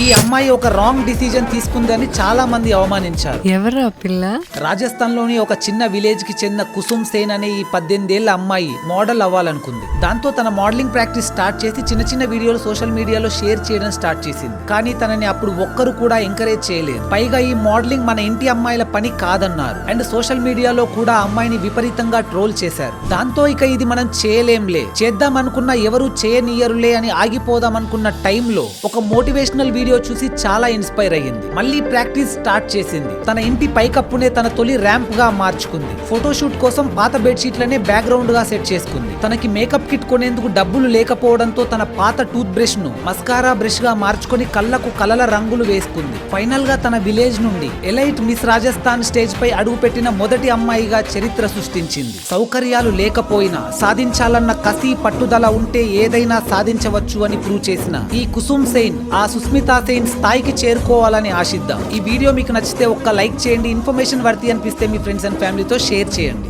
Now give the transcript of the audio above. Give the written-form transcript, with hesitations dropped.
ఈ అమ్మాయి ఒక రాంగ్ డిసిజన్ తీసుకుందని చాలా మంది అవమానించారు. ఎవరా పిల్ల? రాజస్థాన్ లోని ఒక చిన్న విలేజ్ కి చెందిన కుసుమ్ సేన్ అనే ఈ 18 ఏళ్ల అమ్మాయి మోడల్ అవ్వాలనుకుంది. దాంతో తన మోడలింగ్ ప్రాక్టీస్ స్టార్ట్ చేసి చిన్న చిన్న వీడియోలు సోషల్ మీడియాలో షేర్ చేయడం స్టార్ట్ చేసింది. కానీ తనని అప్పుడు ఒక్కరు కూడా ఎంకరేజ్ చేయలేదు. పైగా ఈ మోడలింగ్ మన ఇంటి అమ్మాయిల పని కాదన్నారు. అండ్ సోషల్ మీడియాలో కూడా అమ్మాయిని విపరీతంగా ట్రోల్ చేశారు. దాంతో ఇక ఇది మనం చేయలేంలే, చేద్దాం అనుకున్నా ఎవరు చేయనియరులే అని ఆగిపోదాం అనుకున్న టైంలో ఒక మోటివేషనల్ వీడియో చూసి చాలా ఇన్స్పైర్ అయ్యింది. మళ్ళీ ప్రాక్టీస్ స్టార్ట్ చేసింది. తన ఇంటి పైకప్పునే తన తొలి ర్యాంప్ గా మార్చుకుంది. ఫోటోషూట్ కోసం పాత బెడ్షీట్లనే బ్యాక్గ్రౌండ్ గా సెట్ చేసుకుంది. తనకి మేకప్ కిట్ కొనేందుకు డబ్బులు లేకపోవడంతో తన పాత టూత్ బ్రష్ ను మస్కారా బ్రష్ గా మార్చుకొని కళ్ళకు కలల రంగులు వేసుకుంది. ఫైనల్ గా తన విలేజ్ నుండి ఎలైట్ మిస్ రాజస్థాన్ స్టేజ్ పై అడుగుపెట్టిన మొదటి అమ్మాయిగా చరిత్ర సృష్టించింది. సౌకర్యాలు లేకపోయినా సాధించాలన్న కసి పట్టుదల ఉంటే ఏదైనా సాధించవచ్చు అని ప్రూవ్ చేసిన ఈ కుసుమ్ సేన్ ఆ సుస్మితా సేన్ స్థాయికి చేరుకోవాలని ఆశిద్దాం. ఈ వీడియో మీకు నచ్చితే ఒక్క లైక్ చేయండి. ఇన్ఫర్మేషన్ వర్తి అనిపిస్తే మీ ఫ్రెండ్స్ అండ్ ఫ్యామిలీతో షేర్ చేయండి.